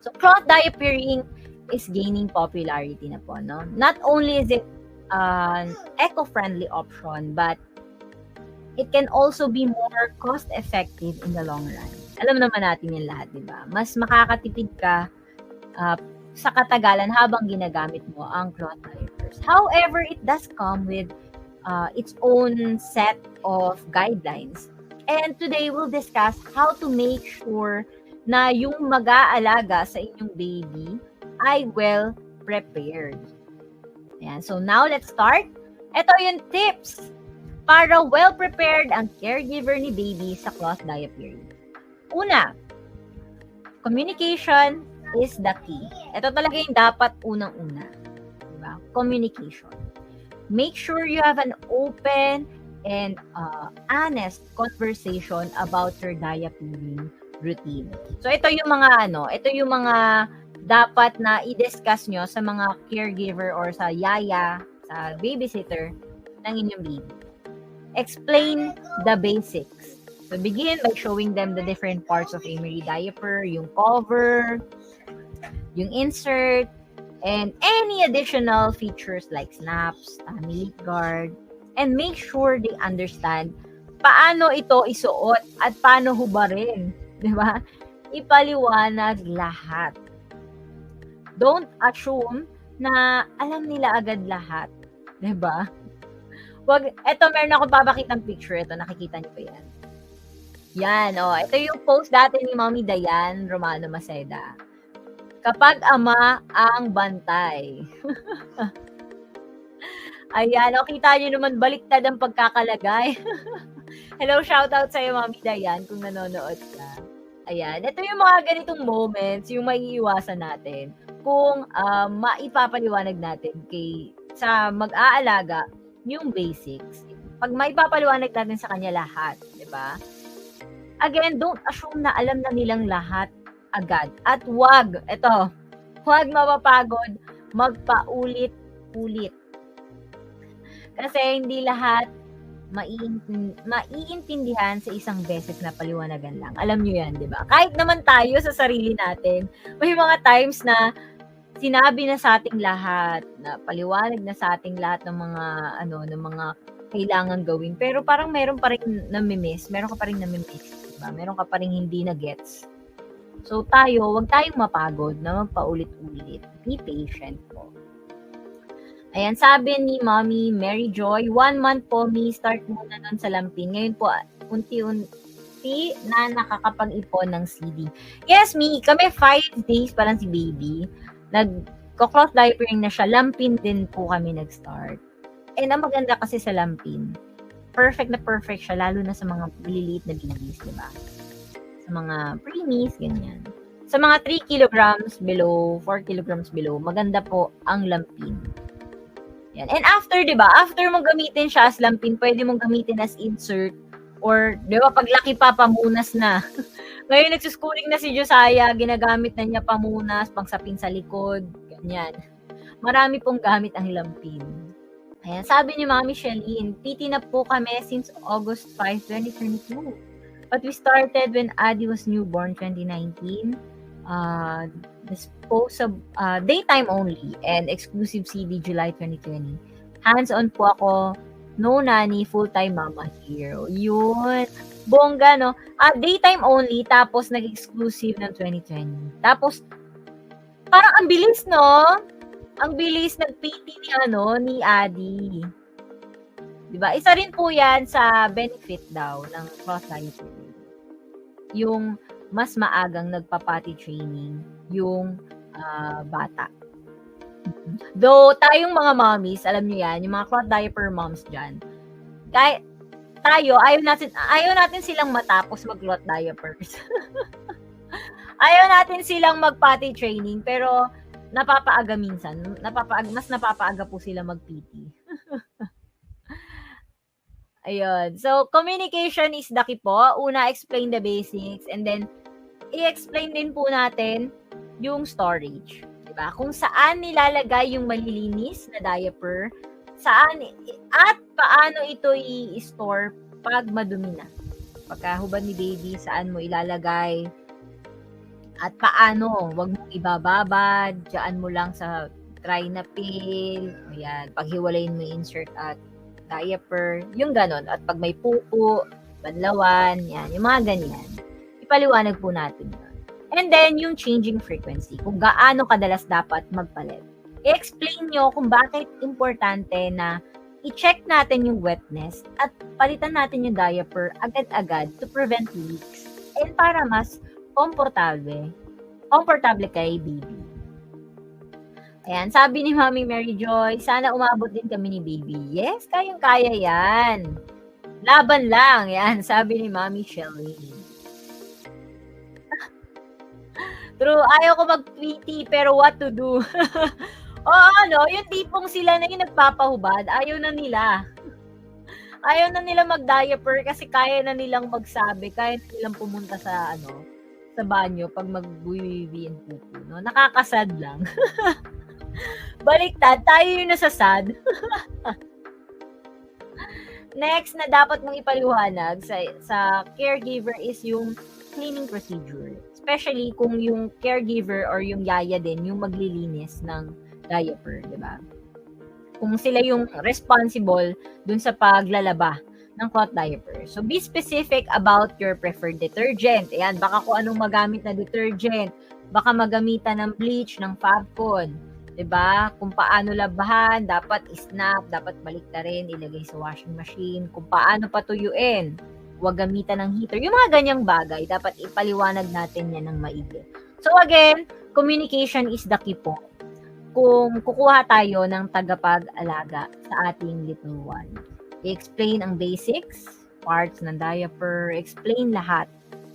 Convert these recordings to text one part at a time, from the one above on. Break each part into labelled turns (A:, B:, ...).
A: So, cloth diapering is gaining popularity na po, no? Not only is it an eco-friendly option, but it can also be more cost-effective in the long run. Alam naman natin yung lahat, di ba? Mas makakatipid ka sa katagalan habang ginagamit mo ang cloth diapers. However, it does come with its own set of guidelines. And today, we'll discuss how to make sure na yung mag-aalaga sa inyong baby ay well prepared. Ayan. So now, let's start. Ito yung tips para well prepared ang caregiver ni baby sa cloth diapering. Una, communication is the key. Ito talaga yung dapat unang-una. Diba? Communication. Make sure you have an open and honest conversation about your diapering routine. So ito yung mga dapat na i-discuss nyo sa mga caregiver or sa yaya, sa babysitter ng inyong baby. Explain the basics. So begin by showing them the different parts of a Mary diaper, yung cover, yung insert, and any additional features like snaps, tummy guard, and make sure they understand paano ito isuot at paano hubarin, di ba? Ipaliwanag lahat. Don't assume na alam nila agad lahat, di ba? Meron akong papakitang picture. Ito, nakikita niyo pa yan. Yan, ito yung post dati ni Mommy Dayan Romano Maceda. Kapag ama ang bantay. Ayan, kita nyo naman, baliktad ang pagkakalagay. Hello, shoutout sa'yo, Mommy Dayan, kung nanonood ka. Ayan, ito yung mga ganitong moments, yung maiiwasan natin kung maipapaliwanag natin sa mag-aalaga yung basics. Pag maipapaliwanag natin sa kanya lahat, di ba? Again, don't assume na alam na nilang lahat agad. At wag mapapagod, magpaulit-ulit. Kasi hindi lahat maiintindihan sa isang beses na paliwanagan lang. Alam nyo yan, di ba? Kahit naman tayo sa sarili natin, may mga times na sinabi na sa ating lahat, na paliwanag na sa ating lahat ng mga kailangan gawin. Pero parang meron pa rin nami-miss. Meron ka pa rin nami-miss. Diba? Meron ka pa rin hindi na gets. So wag tayong mapagod na magpaulit-ulit. Be patient po. Ayan, sabi ni Mommy Mary Joy, 1 month po, start muna nun sa lampin. Ngayon po, unti-unti na nakakapag-ipon ng CD. Yes, kami 5 days pa lang si baby. Nag-cloth diapering na siya. Lampin din po kami nag-start. And ang maganda kasi sa lampin, perfect na perfect siya, lalo na sa mga maliliit na babies, di ba? Sa mga preemies, ganyan. Sa mga 3 kilograms below, 4 kilograms below, maganda po ang lampin. Yan. And after, di ba, after mong gamitin siya as lampin, pwede mong gamitin as insert, or, di ba, paglaki pa, pamunas na. Ngayon, nagsuschooling na si Josiah, ginagamit na niya pamunas, pangsapin sa likod, ganyan. Marami pong gamit ang lampin. Ayan, sabi ni Mami Shelleen, PT na po kami since August 5, 2022. But we started when Adi was newborn, 2019. Daytime only and exclusive CD July 2020. Hands-on po ako, no nanny, full-time mama here. Yun. Bongga, no? Daytime only, tapos nag-exclusive ng 2020. Tapos, parang ang bilis, no? Ang bilis nag-PT ni Adi. Diba? Isa rin po yan sa benefit daw ng cloth diapering. Yung mas maagang nagpa-potty training yung bata. Though, tayong mga mommies, alam niyo yan, yung mga cloth diaper moms dyan, kahit tayo, ayaw natin silang matapos mag-cloth diapers. Ayaw natin silang mag-potty training, pero napapaaga minsan. Mas napapaaga po sila mag-PT. Ayun. So, communication is the key po. Una, explain the basics. And then, i-explain din po natin yung storage. Diba? Kung saan nilalagay yung malilinis na diaper, saan, at paano ito i-store pag madumi na. Pagkahubad ni baby, saan mo ilalagay, At paano, wag mong ibababad, diyaan mo lang sa dry na pill, ayan, paghiwalayin mo yung insert at diaper, yung ganon. At pag may pupo, banlawan, yan, yung mga ganyan. Ipaliwanag po natin yun. And then, yung changing frequency, kung gaano kadalas dapat magpalit. I-explain nyo kung bakit importante na i-check natin yung wetness at palitan natin yung diaper agad-agad to prevent leaks and para mas komportable kay baby. Ayan, sabi ni Mami Mary Joy, sana umabot din kami ni baby. Yes, kayang-kaya yan. Laban lang, yan, sabi ni Mami Shelly. True, ayaw ko mag-PT pero what to do? Yung tipong sila na yung nagpapahubad, ayaw na nila. Ayaw na nila mag-diaper kasi kaya na nilang magsabi, kaya na nilang pumunta sa sa banyo pag mag-buwiwi and pupo, no? Nakakasad lang. Baliktad, tayo yung nasasad. Next na dapat mong ipaliwanag sa caregiver is yung cleaning procedure. Especially kung yung caregiver or yung yaya din yung maglilinis ng diaper, di ba? Kung sila yung responsible dun sa paglalaba ng cloth diaper. So, be specific about your preferred detergent. Ayan, baka kung anong magamit na detergent. Baka magamitan ng bleach, ng Fabcon. Diba? Kung paano labahan, dapat snap, dapat baliktarin, ilagay sa washing machine. Kung paano patuyuin, huwag gamitan ng heater. Yung mga ganyang bagay, dapat ipaliwanag natin yan ng maigi. So, again, communication is the key po. Kung kukuha tayo ng tagapag-alaga sa ating little one. I-explain ang basics, parts ng diaper, explain lahat.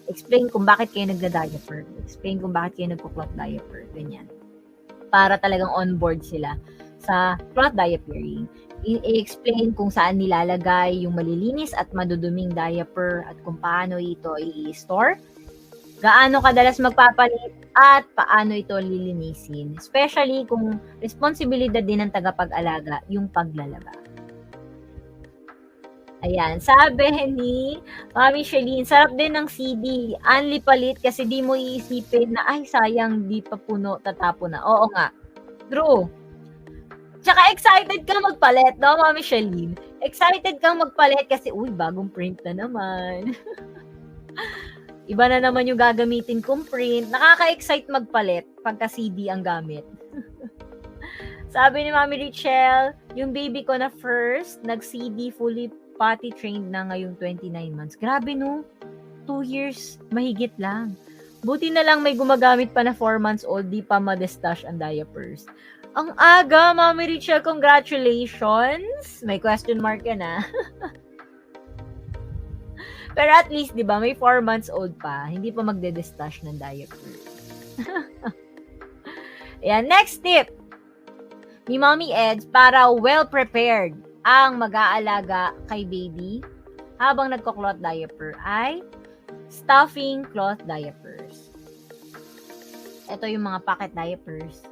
A: Explain kung bakit kayo nagda-diaper. Explain kung bakit kayo nagko-cloth diaper. Ganyan. Para talagang on board sila sa cloth diapering. I-explain kung saan nilalagay yung malilinis at maduduming diaper at kung paano ito i-store. Gaano kadalas magpapalit at paano ito lilinisin. Especially kung responsibilidad din ng tagapag-alaga yung paglalaba. Ayan, sabi ni Mami Shelleen, sarap din ng CD. Anli palit kasi di mo iisipin na ay sayang di pa puno tatapo na. Oo nga. True. Tsaka excited kang magpalit, no, Mami Shelleen? Excited kang magpalit kasi uy, bagong print na naman. Iba na naman yung gagamitin kong print. Nakaka-excite magpalit pagka CD ang gamit. Sabi ni Mami Richelle, yung baby ko na first, nag-CD fully potty trained na ngayong 29 months. Grabe no? 2 years, mahigit lang. Buti na lang may gumagamit pa na 4 months old, di pa ma-destash ang diapers. Ang aga, Mami Richelle, congratulations! May question mark yan ah. Pero at least, di ba, may 4 months old pa, hindi pa magde-destash ng diaper. Ayan, next tip ni Mommy Eds para well-prepared ang mag-aalaga kay baby habang nagko-cloth diaper ay stuffing cloth diapers. Ito yung mga pocket diapers.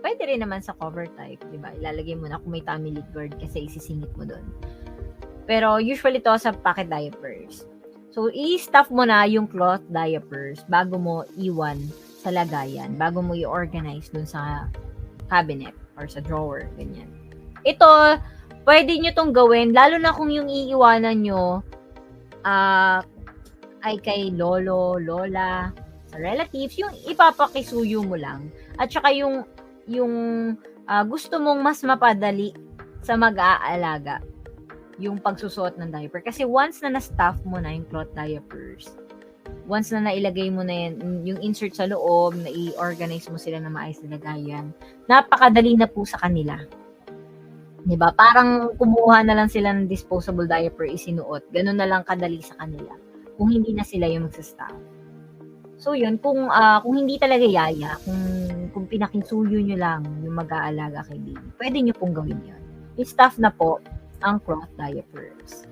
A: Pwede rin naman sa cover type, di ba? Ilalagay mo na kung may tummy liquid kasi isisingit mo doon. Pero usually to sa pocket diapers. So, i-stuff mo na yung cloth diapers bago mo iwan sa lagayan, bago mo i-organize dun sa cabinet or sa drawer, ganyan. Ito, pwede nyo tong gawin, lalo na kung yung iiwanan nyo ay kay lolo, lola, sa relatives, yung ipapakisuyo mo lang. At saka yung gusto mong mas mapadali sa mag-aalaga yung pagsusuot ng diaper. Kasi once na na-stuff mo na yung cloth diapers, once na nailagay mo na yan, yung insert sa loob, na i-organize mo sila na maayos na lagayan, napakadali na po sa kanila. Diba? Parang kumuha na lang sila ng disposable diaper, isinuot. Ganun na lang kadali sa kanila. Kung hindi na sila yung magsastaff. So yun, kung hindi talaga yaya, kung pinakisuyo nyo lang yung mag-aalaga kay baby, pwede nyo pong gawin yun. I-stuff na po ang cloth diapers.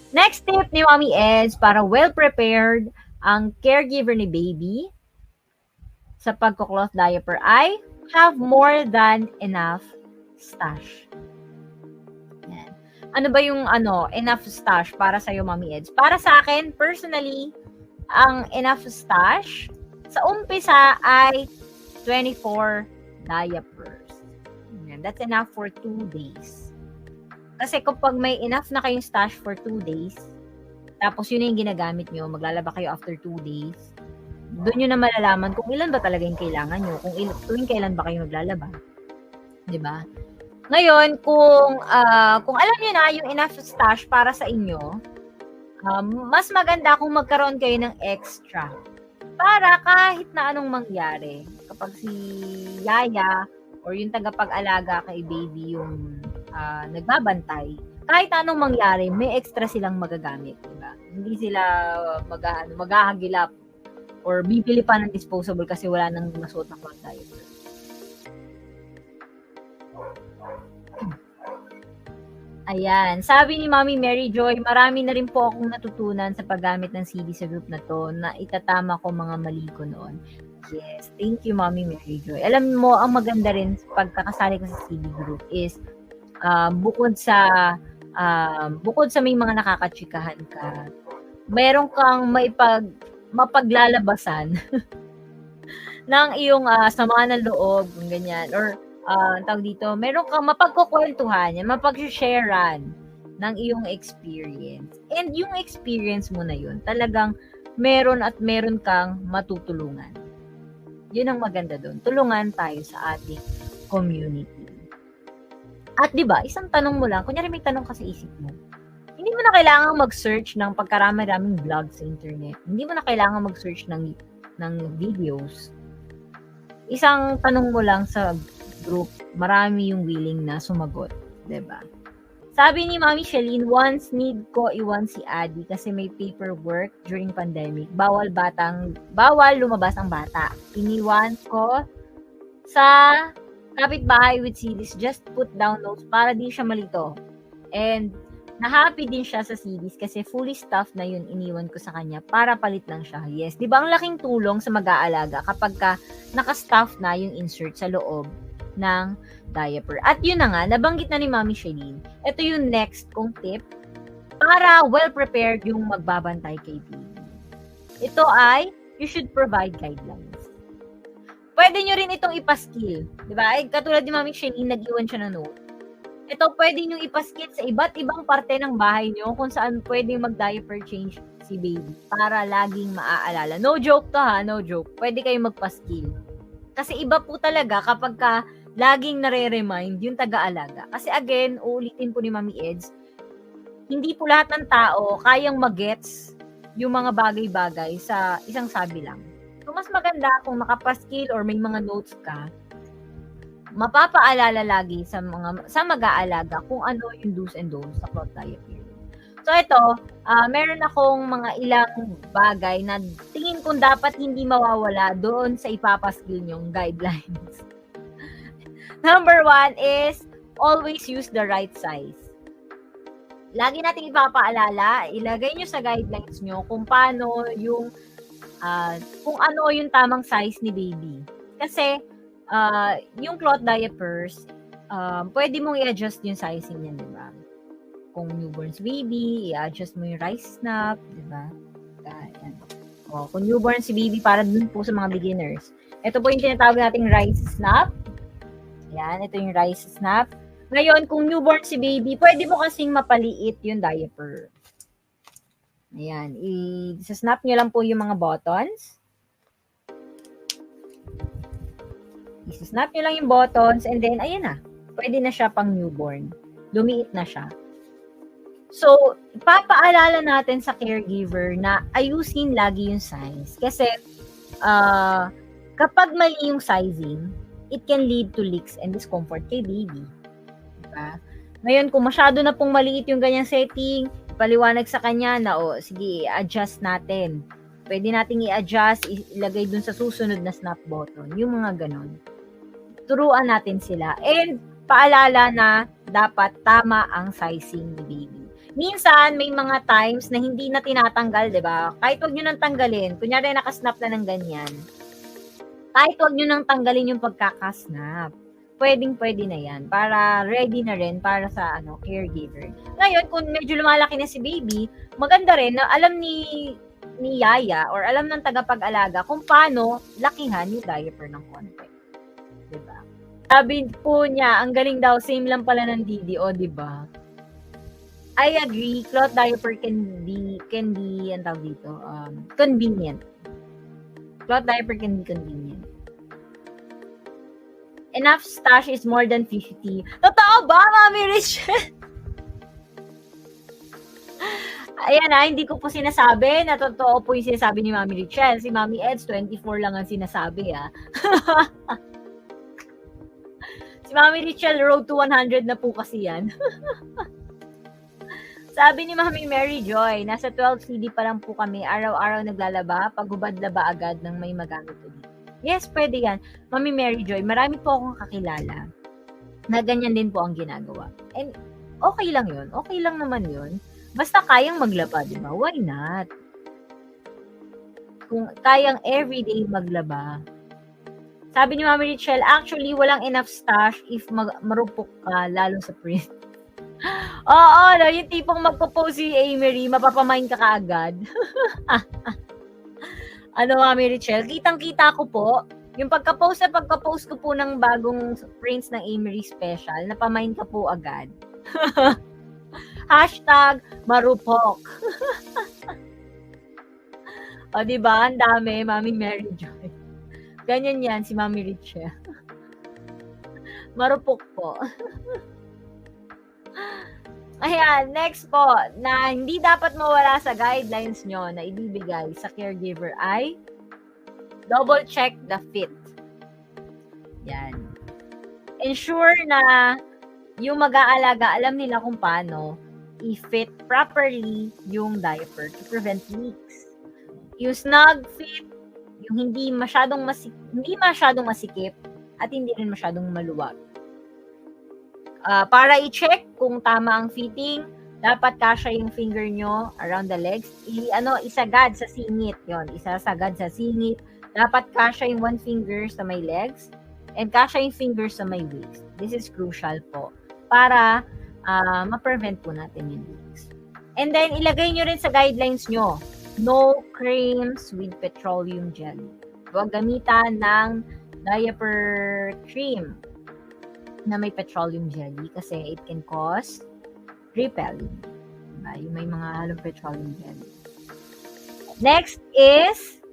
A: Next tip ni Mommy Eds para well-prepared ang caregiver ni baby sa pagko-cloth diaper ay have more than enough stash. Yan. Ano ba yung enough stash para sa iyo, Mommy Eds? Para sa akin, personally, ang enough stash Sa umpisa ay 24 diapers. Yan, that's enough for 2 days. Kasi kapag may enough na kayong stash for 2 days, tapos yun na yung ginagamit nyo, maglalaba kayo after 2 days, doon nyo na malalaman kung ilan ba talaga yung kailangan nyo, tuwing kailan ba kayo maglalaba. Diba? Ngayon, kung alam nyo na yung enough stash para sa inyo, mas maganda kung magkaroon kayo ng extra. Para kahit na anong mangyari, kapag si Yaya or yung tagapag-alaga kay baby yung nagbabantay, kahit anong mangyari, may extra silang magagamit, diba? Hindi sila maghahagilap or bibili pa ng disposable kasi wala nang nasuot na cloth diaper. Ayan, sabi ni Mami Mary Joy, marami na rin po akong natutunan sa paggamit ng CD sa group na to na itatama ko mga mali ko noon. Yes, thank you Mami Mary Joy. Alam mo, ang maganda rin pagkakasali ko sa CD group is bukod sa may mga nakakatsikahan ka, meron kang mapaglalabasan ng iyong sama ng loob, ganyan, or ang tawag dito, meron kang mapagkukwentuhan, mapag-sharean ng iyong experience. And yung experience mo na yun, talagang meron kang matutulungan. Yun ang maganda doon. Tulungan tayo sa ating community. At 'di ba, isang tanong mo lang, kunyari may tanong ka sa isip mo. Hindi mo na kailangang mag-search ng pagkarami-raming vlog sa internet. Hindi mo na kailangang mag-search ng videos. Isang tanong mo lang sa group, marami yung willing na sumagot, 'di ba? Sabi ni Mami Shelleen, once need ko iwan si Adi kasi may paperwork during pandemic. Bawal lumabas ang bata. Iniwan ko sa kapitbahay with CDs, just put down notes para di siya malito. And na-happy din siya sa CDs kasi fully stuffed na yun, iniwan ko sa kanya para palit lang siya. Yes, di ba ang laking tulong sa mag-aalaga kapag naka-stuff na yung insert sa loob ng diaper. At yun na nga, nabanggit na ni Mami Shelleen. Ito yung next kong tip para well-prepared yung magbabantay kay baby. Ito ay, you should provide guidelines. Pwede nyo rin itong ipaskill. Diba? Ay, katulad ni Mami Shelleen, nag-iwan siya ng note. Ito, pwede nyo ipaskill sa iba't ibang parte ng bahay nyo kung saan pwede mag-diaper change si baby para laging maaalala. No joke to ha, no joke. Pwede kayong magpaskill. Kasi iba po talaga kapag laging nare-remind yung taga-alaga. Kasi again, uulitin po ni Mami Eds, hindi po lahat ng tao kayang magets yung mga bagay-bagay sa isang sabi lang. So, mas maganda kung makapaskill or may mga notes ka, mapapaalala lagi sa mag-aalaga kung ano yung do's and don'ts sa cloth diaper. So ito, meron akong mga ilang bagay na tingin kong dapat hindi mawawala doon sa ipapaskill nyong guidelines. Number 1 is always use the right size. Lagi nating ipapaalala, ilagay nyo sa guidelines nyo kung paano yung kung ano yung tamang size ni baby. Kasi yung cloth diapers, pwede mong i-adjust yung sizing niyan, di ba? Kung newborn's baby, i-adjust mo yung rice snap, di ba? Ayan. Kung newborn si baby, para dun po sa mga beginners. Ito po yung tinatawag nating rice snap. Ayan, ito yung rice snap. Ngayon, kung newborn si baby, pwede mo kasing mapaliit yung diaper. Ayan, i-snap nyo lang po yung mga buttons. I-snap nyo lang yung buttons and then, ayan na. Pwede na siya pang newborn. Lumiit na siya. So, papaalala natin sa caregiver na ayusin lagi yung size. Kasi, kapag mali yung sizing, it can lead to leaks and discomfort kay baby. Diba? Ngayon, kung masyado na pong maliit yung ganyang setting, paliwanag sa kanya na, sige, i-adjust natin. Pwede nating i-adjust, ilagay dun sa susunod na snap button. Yung mga ganon. Turuan natin sila. And paalala na dapat tama ang sizing ni baby. Minsan, may mga times na hindi na tinatanggal, di ba? Kahit huwag nyo nang tanggalin. Kunyari, nakasnap na ng ganyan. Kahit huwag nyo nang tanggalin yung pagkakasnap. Pwedeng-pwede na yan. Para ready na rin para sa caregiver. Ngayon, kung medyo lumalaki na si baby, maganda rin na alam ni ni yaya or alam ng tagapag-alaga kung paano lakihan yung diaper ng konti. Diba? Sabi po niya, ang galing daw, same lang pala ng DDO, diba? I agree, cloth diaper can be, ang tawag dito, convenient. Cloth diaper can be convenient. Enough stash is more than 50. Totoo ba, Mami Richelle? Ayan hindi ko po sinasabi na totoo po yung sinasabi ni Mami Richelle. Si Mami Eds, 24 lang ang sinasabi, Si Mami Richelle, road to 100 na po kasi yan. Sabi ni Mami Mary Joy, nasa 12 CD pa lang po kami, araw-araw naglalaba, paghubad-laba agad ng may magamit ulit. Yes, pwede yan. Mami Mary Joy, marami po akong kakilala na ganyan din po ang ginagawa. And okay lang yun. Okay lang naman yun. Basta kayang maglaba, di ba? Why not? Kung kayang everyday maglaba. Sabi ni Mami Richelle, actually, walang enough stash if marupok ka, lalo sa print. Oo, no, yung tipong magpo-post si Amery, mapapamain ka kaagad. Ano, Mami Richelle, kitang-kita ko po, yung pagka-post ko po ng bagong prints ng Amery Special, napamain ka po agad. Hashtag marupok. O, diba? Ang dami, Mami Mary Joy. Ganyan yan si Mami Richelle. Marupok po. Ayan, next po, na hindi dapat mawala sa guidelines nyo na ibibigay sa caregiver ay double check the fit. Yan. Ensure na yung mag-aalaga, alam nila kung paano i-fit properly yung diaper to prevent leaks. Yung snug fit, yung hindi masyadong masikip at hindi rin masyadong maluwag. Para i-check kung tama ang fitting, dapat kasya yung finger nyo around the legs. Isagad sa singit. Yon, isasagad sa singit. Dapat kasya yung one finger sa may legs and kasya yung finger sa may waist. This is crucial po para ma-prevent po natin yung leaks. And then, ilagay nyo rin sa guidelines nyo, no creams with petroleum jelly. Huwag gamitan ng diaper cream na may petroleum jelly kasi it can cause repelling. Diba? Yung may mga halong petroleum jelly. Next is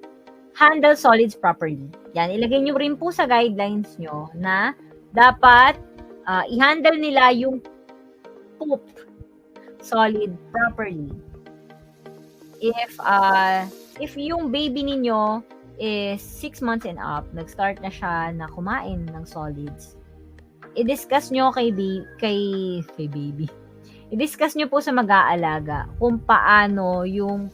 A: handle solids properly. Yan, ilagay nyo rin po sa guidelines nyo na dapat i-handle nila yung poop solid properly. If yung baby ninyo is 6 months and up, nag-start na siya na kumain ng solids, i-discuss nyo kay baby. I-discuss nyo po sa mag-aalaga kung paano yung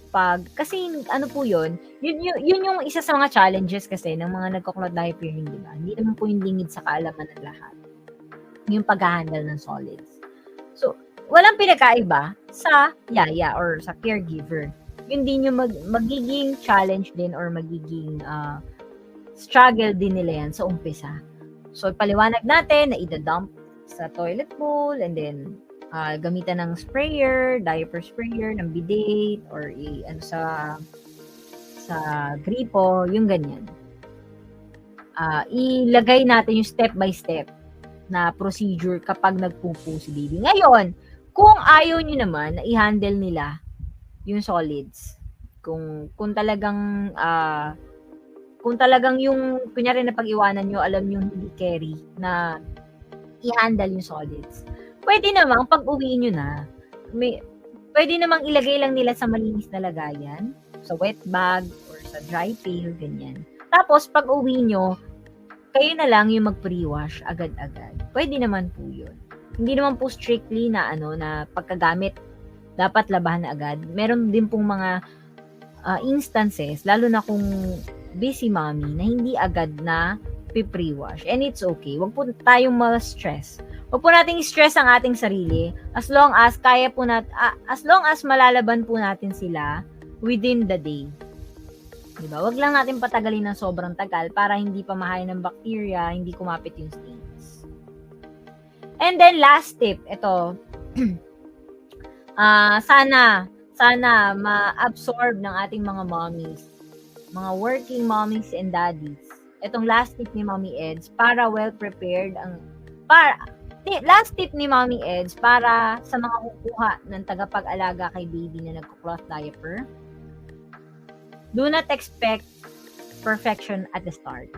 A: kasi ano po yun yung isa sa mga challenges kasi ng mga nagko-cloth diapering, di ba? Hindi naman po yung lingid sa kaalaman ng lahat. Yung pag-handle ng solids. So, walang pinakaiba sa yaya or sa caregiver. Yun din yung magiging challenge din or magiging struggle din nila yan sa umpisa. So, paliwanag natin na i-dump sa toilet bowl and then gamitan ng sprayer, diaper sprayer, ng bidet or sa gripo, yung ganyan. Ilagay natin yung step by step na procedure kapag nagpupo si baby. Ngayon, kung ayaw nyo naman na i-handle nila yung solids, kung talagang yung kunyari na pag-iwanan nyo, alam nyo hindi carry na i-handle yung solids, pwede namang pag-uwi nyo na, pwede namang ilagay lang nila sa malinis na lagayan, sa wet bag or sa dry pail, ganyan. Tapos pag-uwi nyo, kayo na lang yung mag-pre-wash agad-agad. Pwede naman po yun. Hindi naman po strictly na na pagkagamit dapat labahan na agad. Meron din pong mga instances, lalo na kung busy mommy, na hindi agad na pre-wash. And it's okay. Huwag po tayong ma-stress. Huwag po nating stress ang ating sarili as long as kaya po as long as malalaban po natin sila within the day. Diba? Huwag lang natin patagalin ng sobrang tagal para hindi pa mahain ng bacteria, hindi kumapit yung stains. And then last tip, ito. Sana sana ma-absorb ng ating mga mommies, mga working mommies and daddies. Itong last tip ni Mommy Eds para well prepared last tip ni Mommy Eds para sa mga kukuha ng tagapag-alaga kay baby na nagko-cloth diaper. Do not expect perfection at the start.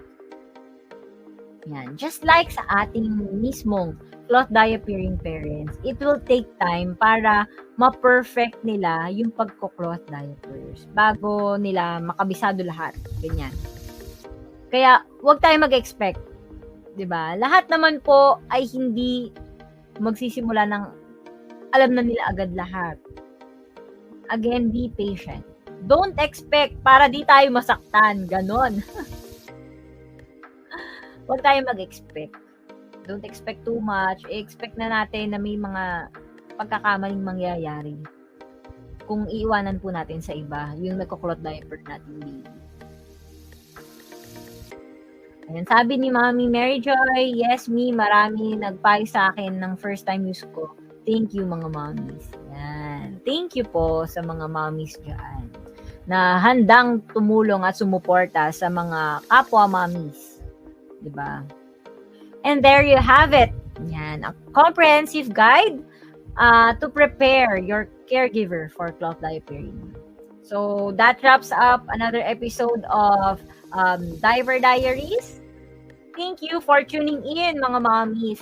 A: Yan. Just like sa ating mismong cloth diapering parents, it will take time para ma-perfect nila yung pagko-cloth diapers bago nila makabisado lahat. Ganyan. Kaya, huwag tayo mag-expect. 'Di ba? Lahat naman po ay hindi magsisimula ng alam na nila agad lahat. Again, be patient. Don't expect para di tayo masaktan. Ganon. Huwag tayo mag-expect. Don't expect too much. I-expect na natin na may mga pagkakamaling mangyayari. Kung iiwanan po natin sa iba, yung nagko-cloth diaper natin baby. Ayan, sabi ni Mami Mary Joy, yes, marami nagpayo sa akin ng first time use ko. Thank you mga mommies. Yan. Thank you po sa mga mommies dyan na handang tumulong at sumuporta sa mga kapwa mommies. Diba? And there you have it. Yan, a comprehensive guide to prepare your caregiver for cloth diapering. So that wraps up another episode of Diaper Diaries. Thank you for tuning in, mga mommies.